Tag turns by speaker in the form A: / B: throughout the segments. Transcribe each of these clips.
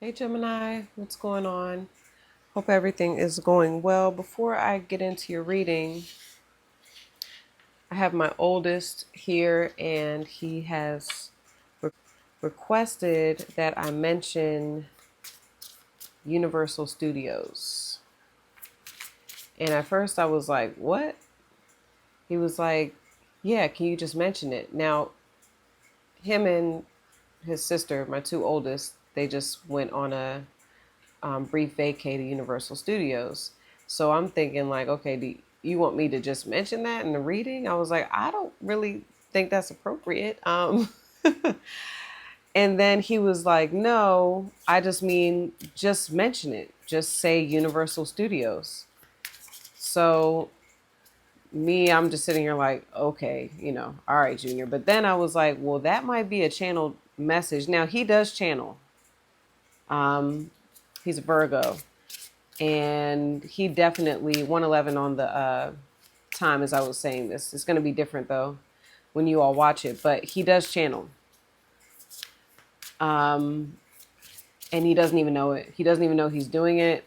A: Hey Gemini, what's going on? Hope everything is going well. Before I get into your reading, I have my oldest here and he has re- requested that I mention Universal Studios. And at first I was like, what? He was like, yeah, can you just mention it? Now, him and his sister, my two oldest, they just went on a brief vacay to Universal Studios. So I'm thinking like, okay, do you want me to just mention that in the reading? I was like, I don't really think that's appropriate. And then he was like, no, I just mean just mention it. Just say Universal Studios. So I'm just sitting here like, okay, all right, Junior. But then I was like, well, that might be a channeled message. Now he does channel. Um, he's a Virgo. And he definitely 111 on the time as I was saying this. It's going to be different though when you all watch it, but he does channel. Um, and he doesn't even know it. He doesn't even know he's doing it.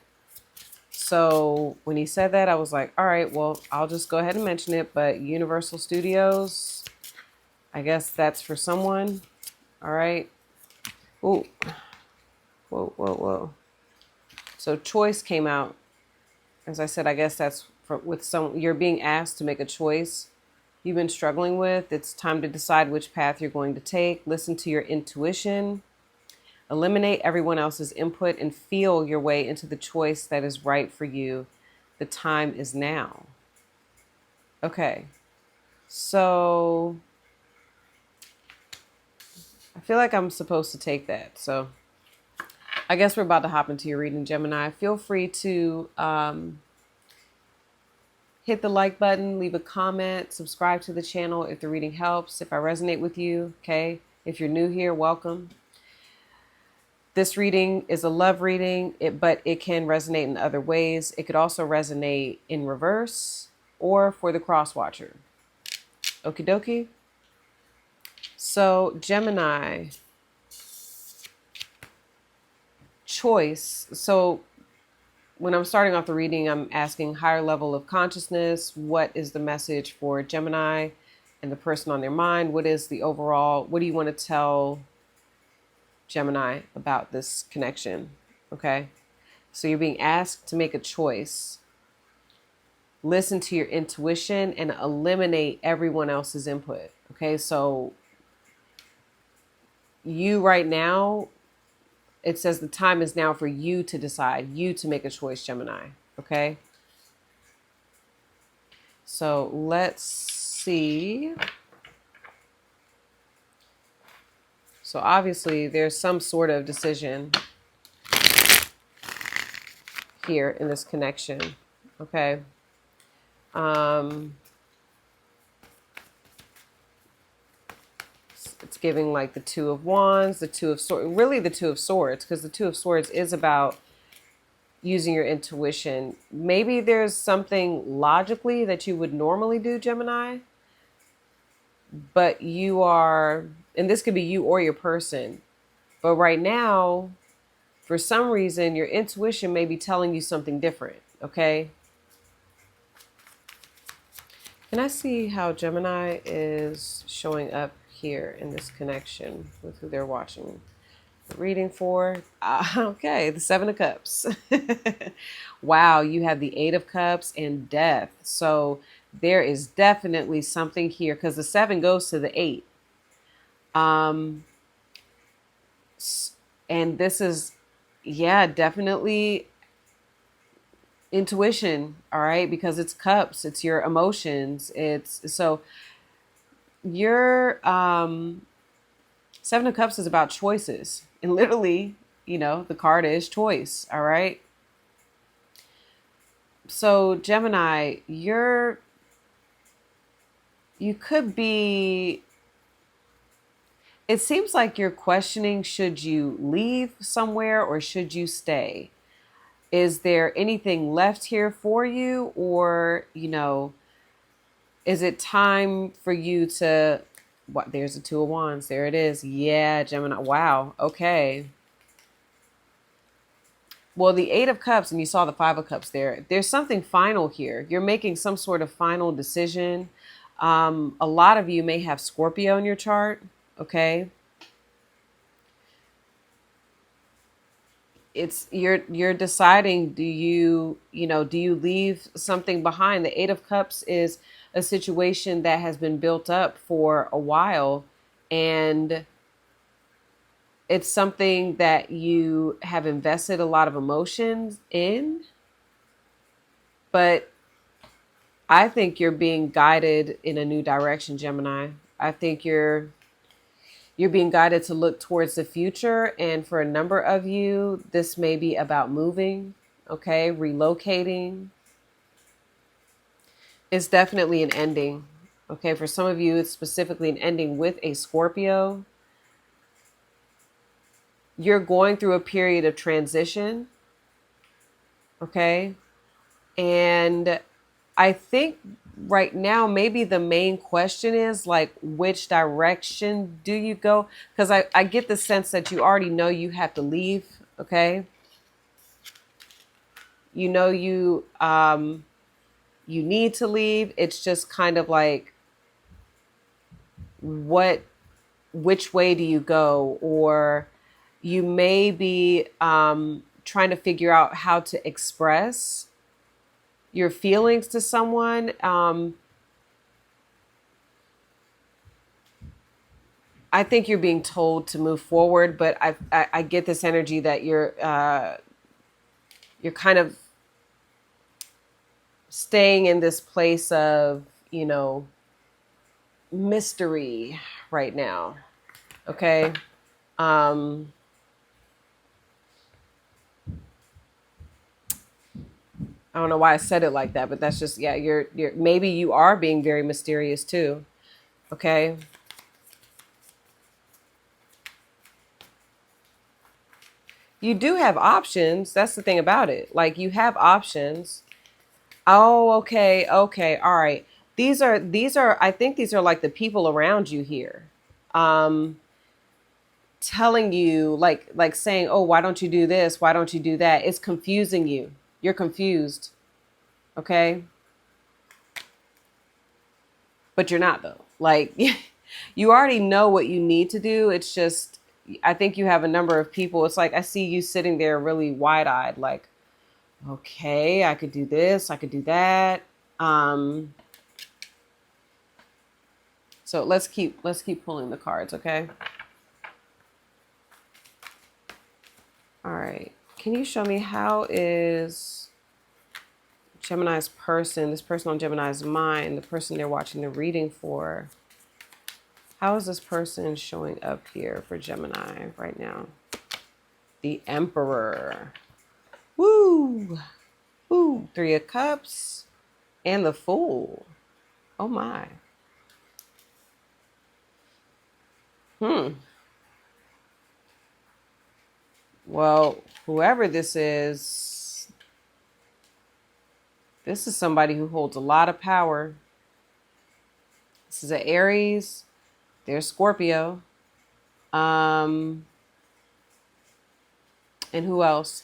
A: So when he said that, I was like, all right, well, I'll just go ahead and mention it. But Universal Studios, I guess that's for someone. All right. Ooh. Whoa, whoa, whoa. So choice came out. As I said, I guess that's for with some, you're being asked to make a choice you've been struggling with. It's time to decide which path you're going to take. Listen to your intuition. Eliminate everyone else's input and feel your way into the choice that is right for you. The time is now. Okay. So I feel like I'm supposed to take that. So I guess we're about to hop into your reading, Gemini. Feel free to hit the like button, leave a comment, subscribe to the channel if the reading helps, if I resonate with you, okay? If you're new here, welcome. This reading is a love reading, but it can resonate in other ways. It could also resonate in reverse or for the cross watcher. Okie dokie. So Gemini, choice. So when I'm starting off the reading, I'm asking higher level of consciousness. What is the message for Gemini and the person on their mind? What is the overall, what do you want to tell Gemini about this connection? Okay. So you're being asked to make a choice. Listen to your intuition and eliminate everyone else's input. Okay. So you right now, it says the time is now for you to decide, you to make a choice, Gemini. Okay. So let's see. So obviously there's some sort of decision here in this connection. Okay. It's giving like the Two of Wands, the Two of Swords, really the Two of Swords, because the Two of Swords is about using your intuition. Maybe there's something logically that you would normally do, Gemini, but you are, and this could be you or your person, but right now, for some reason, your intuition may be telling you something different, okay? Can I see how Gemini is showing up here in this connection with who they're watching the reading for? Okay, the Seven of Cups. Wow, you have the Eight of Cups and Death. So there is definitely something here because the seven goes to the eight. Um, and this is, yeah, definitely intuition. All right, because it's cups, it's your emotions. It's so your Seven of Cups is about choices, and literally, the card is choice. All right. So Gemini, you could be, it seems like you're questioning, should you leave somewhere or should you stay? Is there anything left here for you, or, is it time for you to, what, there's the Two of Wands. There it is. Yeah, Gemini. Wow. Okay. Well, the Eight of Cups, and you saw the Five of Cups there. There's something final here. You're making some sort of final decision. A lot of you may have Scorpio in your chart. Okay. It's you're deciding, do you leave something behind? The Eight of Cups is a situation that has been built up for a while, and it's something that you have invested a lot of emotions in, but I think you're being guided in a new direction, Gemini. I think you're being guided to look towards the future, and for a number of you, this may be about moving, okay, relocating. It's definitely an ending. Okay, for some of you, it's specifically an ending with a Scorpio. You're going through a period of transition, okay? And I think right now, maybe the main question is like, which direction do you go? Because I get the sense that you already know you have to leave, okay? You know you need to leave. It's just kind of like, which way do you go? Or you may be trying to figure out how to express your feelings to someone. I think you're being told to move forward, but I get this energy that you're kind of staying in this place of, mystery right now. Okay. Um, I don't know why I said it like that, but that's just, yeah, you're maybe you are being very mysterious too. Okay. You do have options. That's the thing about it. Like, you have options. Oh, okay. Okay. All right. These are I think these are like the people around you here. Um Telling you, like saying, "Oh, why don't you do this? Why don't you do that?" It's confusing you. You're confused. Okay? But you're not though. Like you already know what you need to do. It's just I think you have a number of people. It's like I see you sitting there really wide-eyed like, "Okay, I could do this, I could do that." Um so let's keep pulling the cards, okay? All right. Can you show me how is Gemini's person, this person on Gemini's mind, the person they're watching the reading for, how is this person showing up here for Gemini right now? The Emperor. Woo! Woo! Three of Cups and the Fool. Oh my. Well, whoever this is somebody who holds a lot of power. This is an Aries. There's Scorpio. Um, and who else?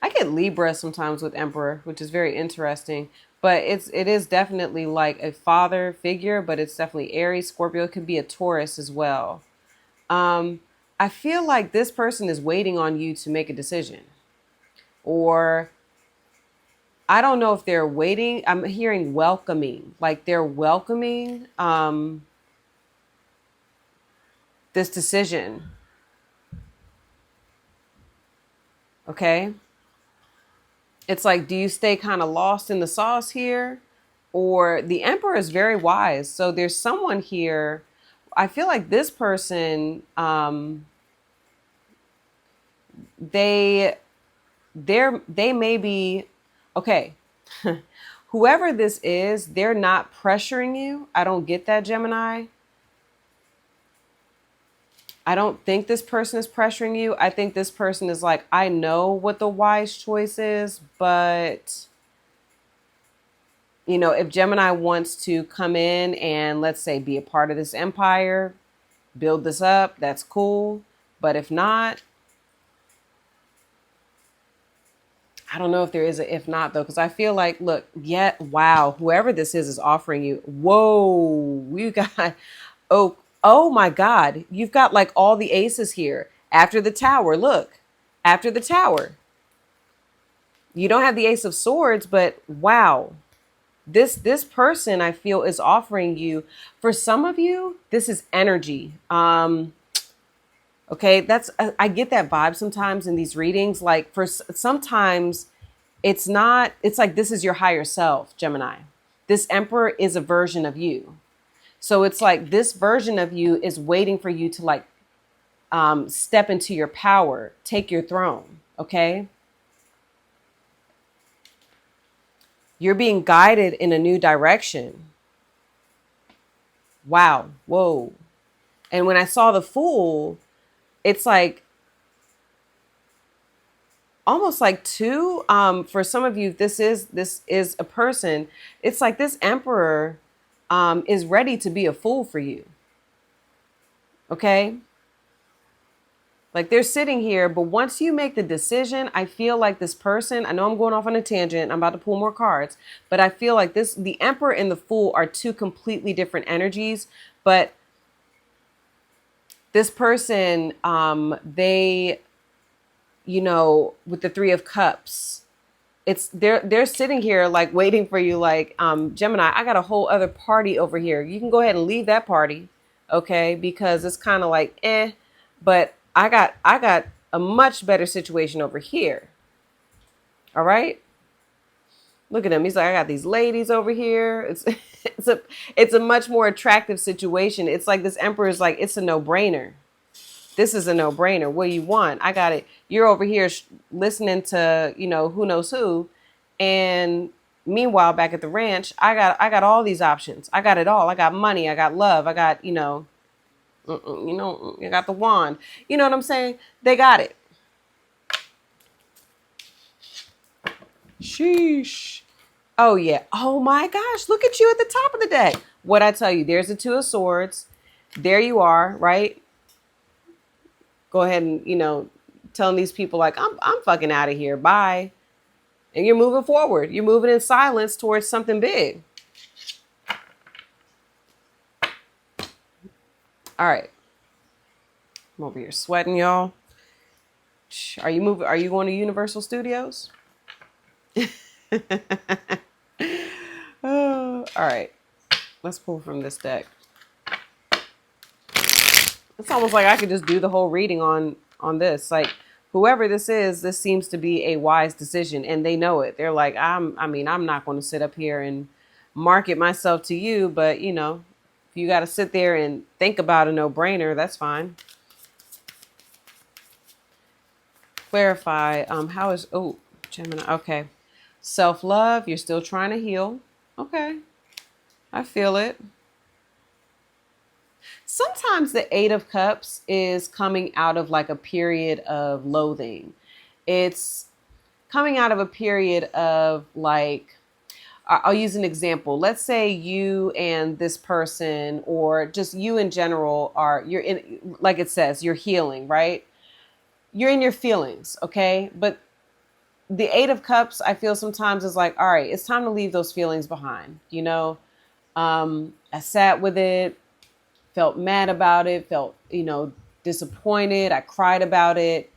A: I get Libra sometimes with Emperor, which is very interesting. But it is definitely like a father figure, but it's definitely Aries, Scorpio. It could be a Taurus as well. Um, I feel like this person is waiting on you to make a decision. Or I don't know if they're waiting. I'm hearing welcoming. Like they're welcoming this decision. Okay? It's like, do you stay kind of lost in the sauce here? Or the Emperor is very wise. So there's someone here. I feel like this person, they they may be okay. Whoever this is, they're not pressuring you. I don't get that, Gemini. I don't think this person is pressuring you. I think this person is like, I know what the wise choice is, but if Gemini wants to come in and let's say be a part of this empire, build this up, that's cool. But if not, I don't know if there is a if not though, because I feel like, look, wow, whoever this is offering you. Whoa, we got oh my God, you've got like all the aces here after the tower. Look, after the tower, you don't have the ace of swords, but wow, this person I feel is offering you. For some of you, this is energy. Okay, I get that vibe sometimes in these readings. Like sometimes it's not, it's like this is your higher self, Gemini. This emperor is a version of you. So it's like this version of you is waiting for you to like step into your power, take your throne. Okay. You're being guided in a new direction. Wow. Whoa. And when I saw the Fool, it's like almost like two. For some of you, this is a person. It's like this emperor is ready to be a fool for you. Okay. Like they're sitting here, but once you make the decision, I feel like this person, I know I'm going off on a tangent. I'm about to pull more cards, but I feel like the Emperor and the Fool are two completely different energies. But this person, they, with the Three of Cups, they're sitting here like waiting for you. Like, Gemini, I got a whole other party over here. You can go ahead and leave that party. Okay. Because it's kind of like, but I got a much better situation over here. All right. Look at him. He's like, I got these ladies over here. It's a much more attractive situation. It's like this emperor is like, it's a no-brainer. This is a no-brainer. What do you want? I got it. You're over here listening to, who knows who. And meanwhile, back at the ranch, I got all these options. I got it all. I got money. I got love. I got, I got the wand. You know what I'm saying? They got it. Sheesh. Oh, yeah. Oh, my gosh. Look at you at the top of the deck. What I tell you, there's the Two of Swords. There you are, right? Go ahead and, telling these people like, I'm fucking out of here. Bye. And you're moving forward. You're moving in silence towards something big. All right. I'm over here sweating, y'all. Are you moving? Are you going to Universal Studios? Oh, all right. Let's pull from this deck. It's almost like I could just do the whole reading on this. Like whoever this is, this seems to be a wise decision, and they know it. They're like, I'm not going to sit up here and market myself to you, but if you got to sit there and think about a no-brainer, that's fine. Clarify. How is Gemini? Okay. Self-love. You're still trying to heal. Okay. I feel it. Sometimes the Eight of Cups is coming out of like a period of loathing. It's coming out of a period of like, I'll use an example. Let's say you and this person, or just you in general, you're in, like it says, you're healing, right? You're in your feelings, okay? But the Eight of Cups, I feel sometimes is like, all right, it's time to leave those feelings behind. I sat with it, felt mad about it, felt, disappointed. I cried about it,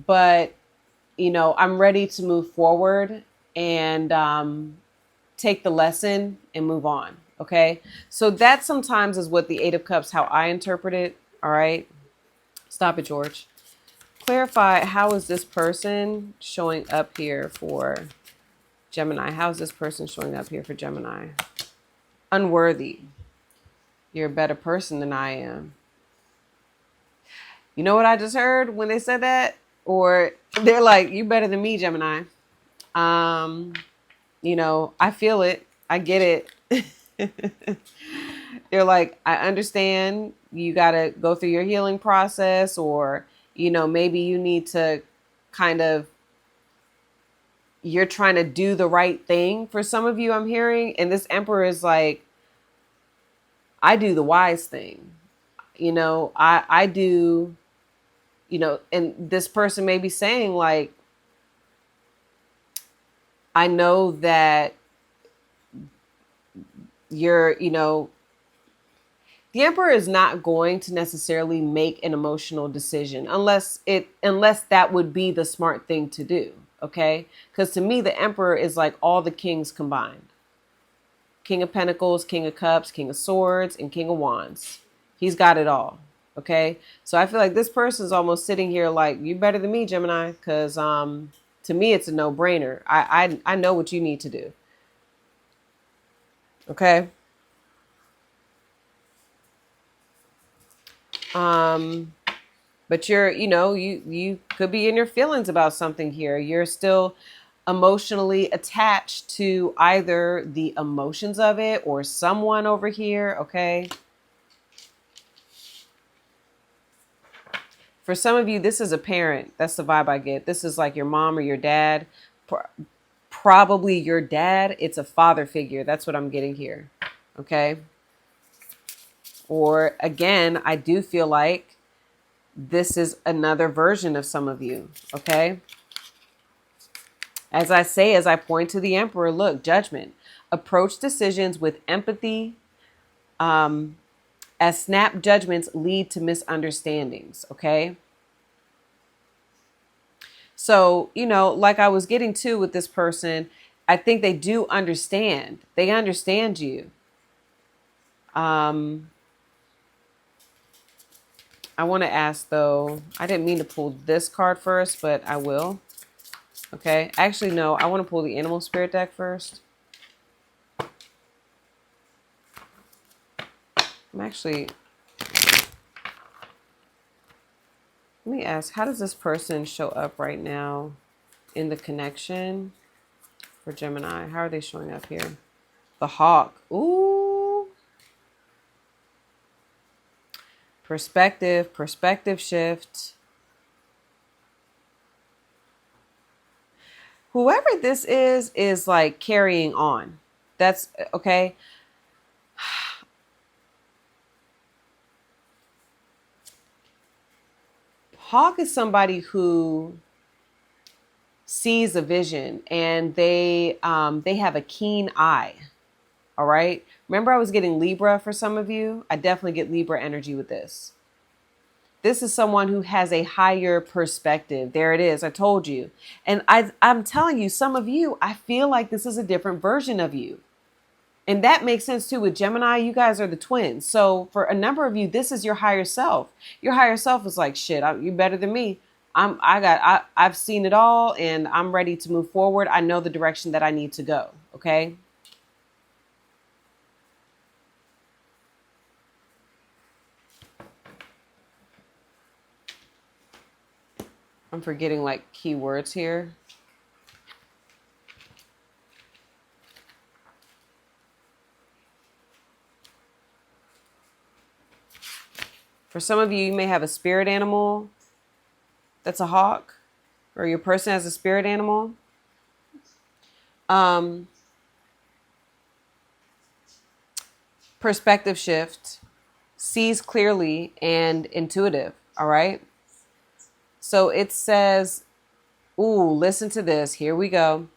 A: but, I'm ready to move forward and take the lesson and move on. Okay. So that sometimes is what the Eight of Cups, how I interpret it. All right. Stop it, George. Clarify, how is this person showing up here for Gemini? How is this person showing up here for Gemini? Unworthy. You're a better person than I am. You know what I just heard when they said that? Or they're like, you better than me, Gemini. I feel it. I get it. They're like, I understand you got to go through your healing process, or, maybe you need to kind of, you're trying to do the right thing for some of you, I'm hearing. And this Emperor is like, I do the wise thing. I do, and this person may be saying like, I know that you're, you know, the emperor is not going to necessarily make an emotional decision unless that would be the smart thing to do. Okay. Because to me, the emperor is like all the kings combined. King of Pentacles, King of Cups, King of Swords, and King of Wands. He's got it all. Okay. So I feel like this person's almost sitting here like, you better than me, Gemini. Because to me, it's a no-brainer. I know what you need to do. Okay. But you're, you know, you could be in your feelings about something here. You're still emotionally attached to either the emotions of it or someone over here. Okay. For some of you, this is a parent. That's the vibe I get. This is like your mom or your dad. Probably your dad. It's a father figure. That's what I'm getting here. Okay. Or again, I do feel like this is another version of some of you. Okay. As I say, as I point to the emperor, look, judgment. Approach decisions with empathy, as snap judgments lead to misunderstandings. Okay. So, you know, like I was getting to with this person, I think they do understand. They understand you. I want to ask though, I didn't mean to pull this card first, but I will. Okay. Actually, no, I want to pull the animal spirit deck first. Let me ask, how does this person show up right now in the connection for Gemini? How are they showing up here? The hawk. Ooh. Perspective shift. Whoever this is like carrying on. That's okay. Hawk is somebody who sees a vision and they have a keen eye. All right. Remember I was getting Libra for some of you? I definitely get Libra energy with this. This is someone who has a higher perspective. There it is. I told you. And I'm telling you, some of you, I feel like this is a different version of you. And that makes sense too with Gemini. You guys are the twins. So for a number of you, this is your higher self. Your higher self is like, shit, you're better than me. I've seen it all and I'm ready to move forward. I know the direction that I need to go. Okay. I'm forgetting like keywords here. For some of you, you may have a spirit animal that's a hawk, or your person has a spirit animal. Perspective shift, sees clearly and intuitive. All right. So it says, ooh, listen to this. Here we go.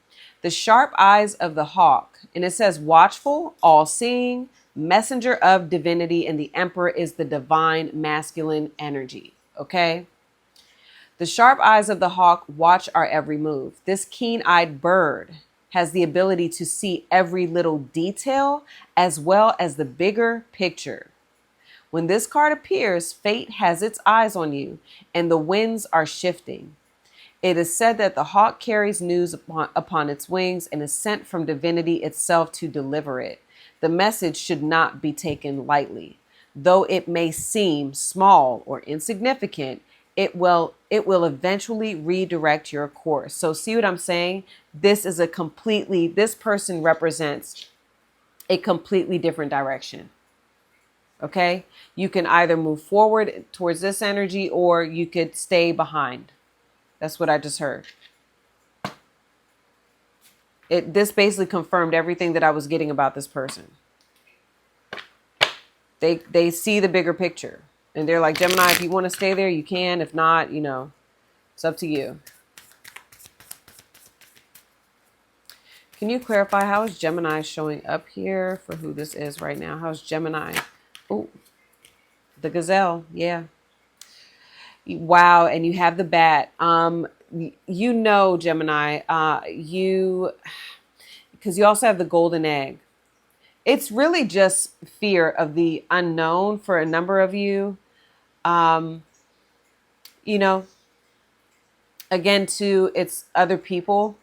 A: The sharp eyes of the hawk. And it says watchful, all seeing, messenger of divinity. And the emperor is the divine masculine energy. Okay. The sharp eyes of the hawk watch our every move. This keen-eyed bird has the ability to see every little detail as well as the bigger picture. When this card appears, fate has its eyes on you and the winds are shifting. It is said that the hawk carries news upon its wings and is sent from divinity itself to deliver it. The message should not be taken lightly. Though it may seem small or insignificant, it will eventually redirect your course. So see what I'm saying? This person represents a completely different direction. Okay? You can either move forward towards this energy or you could stay behind. That's what I just heard. This basically confirmed everything that I was getting about this person. They see the bigger picture. And they're like, Gemini, if you want to stay there, you can. If not, you know, it's up to you. Can you clarify how is Gemini showing up here for who this is right now? How's Gemini? Oh, the gazelle. Yeah. Wow. And you have the bat. You know, Gemini, because you also have the golden egg. It's really just fear of the unknown for a number of you. Um, you know, again, too, it's other people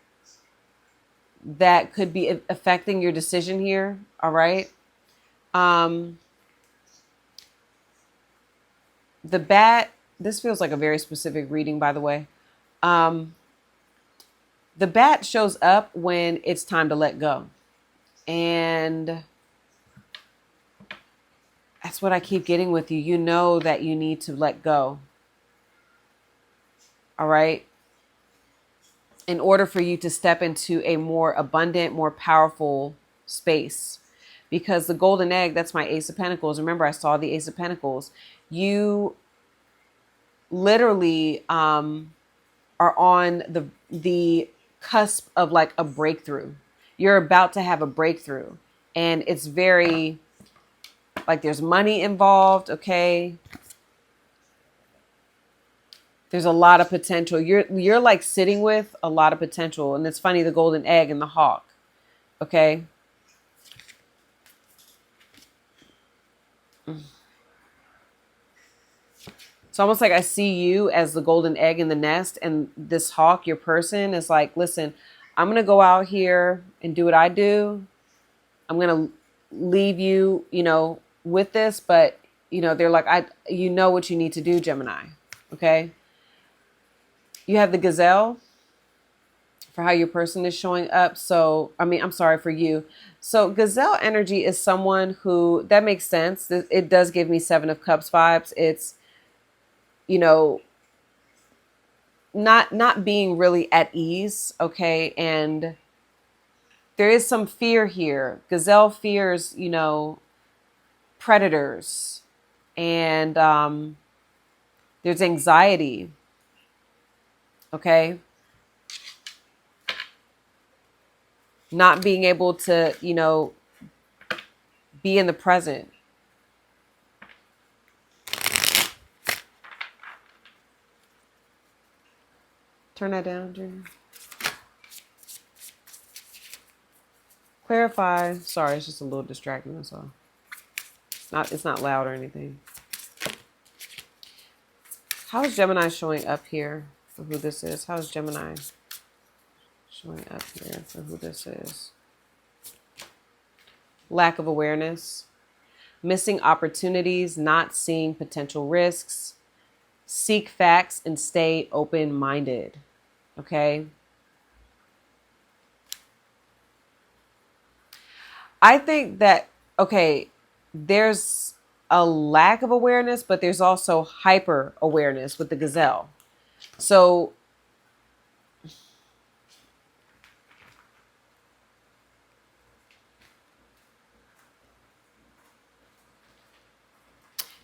A: that could be affecting your decision here. All right. Um, the bat, this feels like a very specific reading, by the way. Um, the bat shows up when it's time to let go. And that's what I keep getting with you. You know that you need to let go. All right. In order for you to step into a more abundant, more powerful space. Because the golden egg, that's my Ace of Pentacles. Remember, I saw the Ace of Pentacles. You literally are on the cusp of like a breakthrough. You're about to have a breakthrough. And it's very, like there's money involved, okay? There's a lot of potential. You're like sitting with a lot of potential. And it's funny, the golden egg and the hawk. Okay. It's almost like I see you as the golden egg in the nest, and this hawk, your person, is like, listen, I'm going to go out here and do what I do. I'm going to leave you, with this, but they're like, you know what you need to do, Gemini. Okay. You have the gazelle for how your person is showing up. So, I'm sorry for you. So gazelle energy is someone who, that makes sense. It does give me 7 of Cups vibes. It's, not being really at ease. Okay. And there is some fear here. Gazelle fears, predators, and there's anxiety. Okay. Not being able to, be in the present. Turn that down, Junior. Clarify. Sorry, it's just a little distracting, that's all. It's not loud or anything. How is Gemini showing up here for who this is? How is Gemini showing up here for who this is? Lack of awareness, missing opportunities, not seeing potential risks, seek facts and stay open-minded. Okay. I think that, okay, there's a lack of awareness, but there's also hyper awareness with the gazelle. So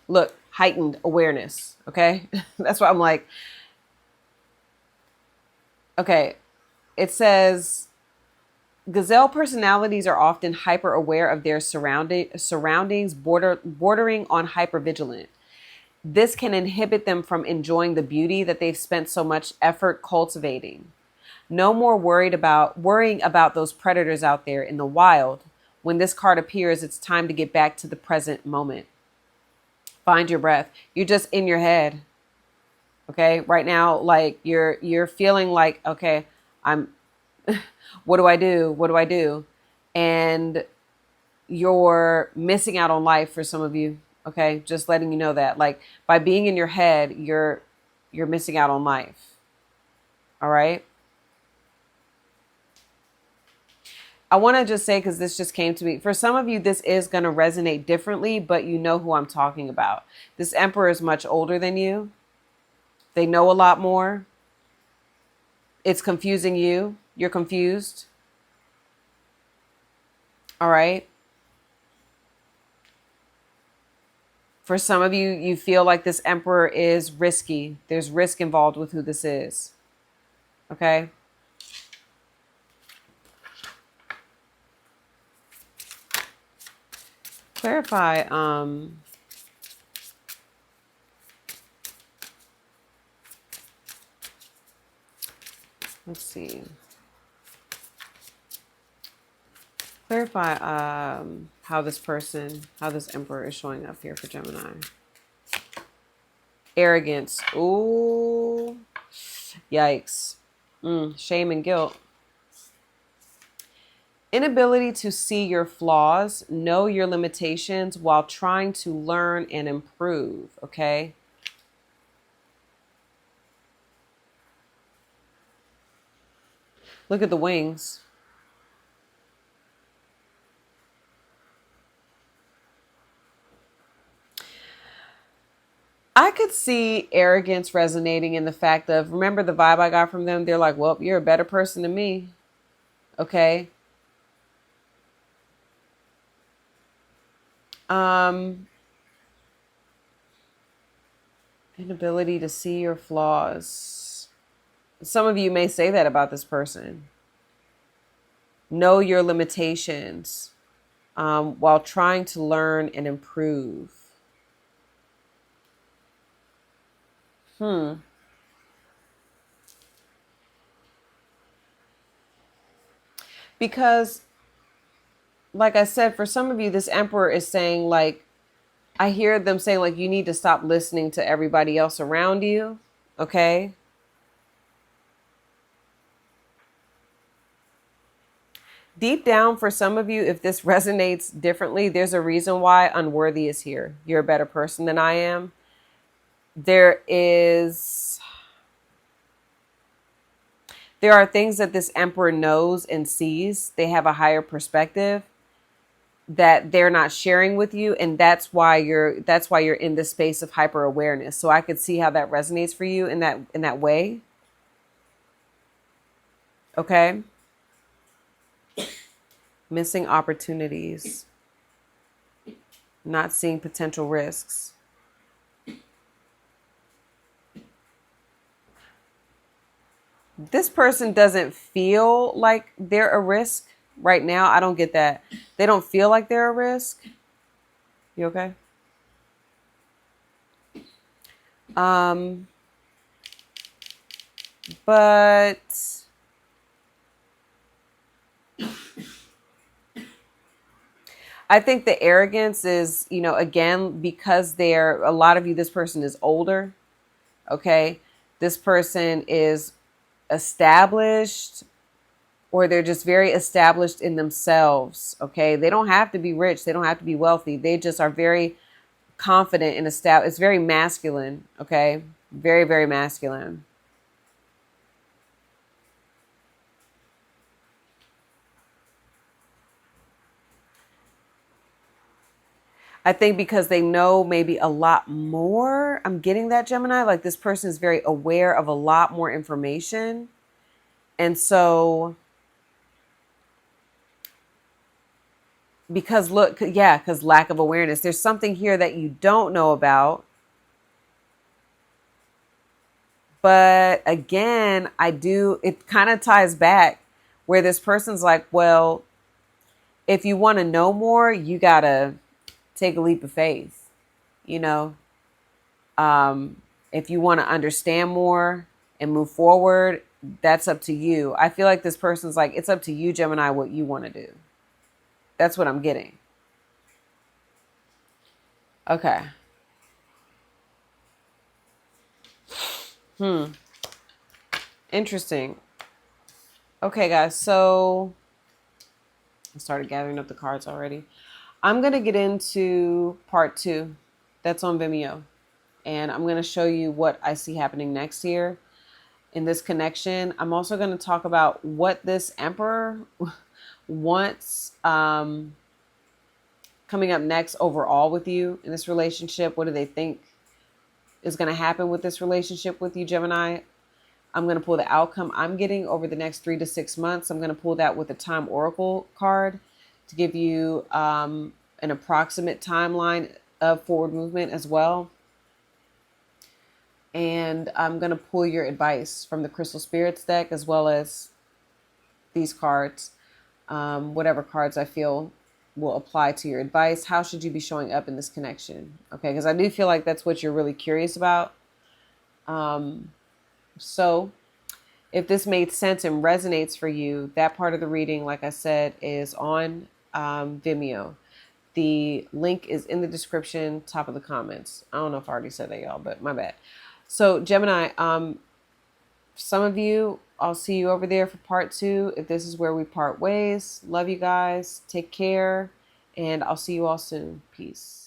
A: look, heightened awareness. Okay. That's why I'm like, okay. It says gazelle personalities are often hyper aware of their surroundings, bordering on hypervigilant. This can inhibit them from enjoying the beauty that they've spent so much effort cultivating. No more worrying about those predators out there in the wild. When this card appears, it's time to get back to the present moment. Find your breath. You're just in your head. Okay. Right now, like you're feeling like, okay, what do I do? What do I do? And you're missing out on life for some of you. Okay. Just letting you know that, like, by being in your head, you're missing out on life. All right. I want to just say, because this just came to me, for some of you, this is going to resonate differently, but you know who I'm talking about. This emperor is much older than you. They know a lot more. It's confusing you. You're confused. All right. For some of you, you feel like this emperor is risky. There's risk involved with who this is. Okay. Clarify, let's see. Clarify how this emperor is showing up here for Gemini. Arrogance. Ooh. Yikes. Shame and guilt. Inability to see your flaws, know your limitations while trying to learn and improve, okay? Look at the wings. I could see arrogance resonating in the fact of, remember the vibe I got from them? They're like, well, you're a better person than me, okay? Inability to see your flaws. Some of you may say that about this person. Know your limitations while trying to learn and improve. Because, like I said, for some of you, this emperor is saying, like, I hear them saying, like, you need to stop listening to everybody else around you, okay? Deep down, for some of you, if this resonates differently, there's a reason why unworthy is here. You're a better person than I am. There are things that this emperor knows and sees. They have a higher perspective that they're not sharing with you, and that's why you're in this space of hyper awareness. So I could see how that resonates for you in that way. Okay? Missing opportunities, not seeing potential risks. This person doesn't feel like they're a risk right now. I don't get that. They don't feel like they're a risk. You okay? But I think the arrogance is, again, because a lot of you, this person is older. Okay. This person is established, or they're just very established in themselves. Okay. They don't have to be rich. They don't have to be wealthy. They just are very confident and established. It's very masculine. Okay. Very, very masculine. I think because they know maybe a lot more. I'm getting that, Gemini. Like, this person is very aware of a lot more information. And so, because lack of awareness. There's something here that you don't know about. But again, it kind of ties back where this person's like, well, if you want to know more, you got to take a leap of faith, you know? If you want to understand more and move forward, that's up to you. I feel like this person's like, it's up to you, Gemini, what you want to do. That's what I'm getting. Okay. Interesting. Okay, guys. So I started gathering up the cards already. I'm going to get into part 2. That's on Vimeo. And I'm going to show you what I see happening next year in this connection. I'm also going to talk about what this emperor wants coming up next overall with you in this relationship. What do they think is going to happen with this relationship with you, Gemini? I'm going to pull the outcome I'm getting over the next 3 to 6 months. I'm going to pull that with the Time Oracle card to give you an approximate timeline of forward movement as well. And I'm going to pull your advice from the Crystal Spirits deck as well as these cards, whatever cards I feel will apply to your advice. How should you be showing up in this connection? Okay, because I do feel like that's what you're really curious about. So if this made sense and resonates for you, that part of the reading, like I said, is on Vimeo. The link is in the description, top of the comments. I don't know if I already said that, y'all, but my bad. So Gemini, some of you, I'll see you over there for part 2. If this is where we part ways, love you guys. Take care. And I'll see you all soon. Peace.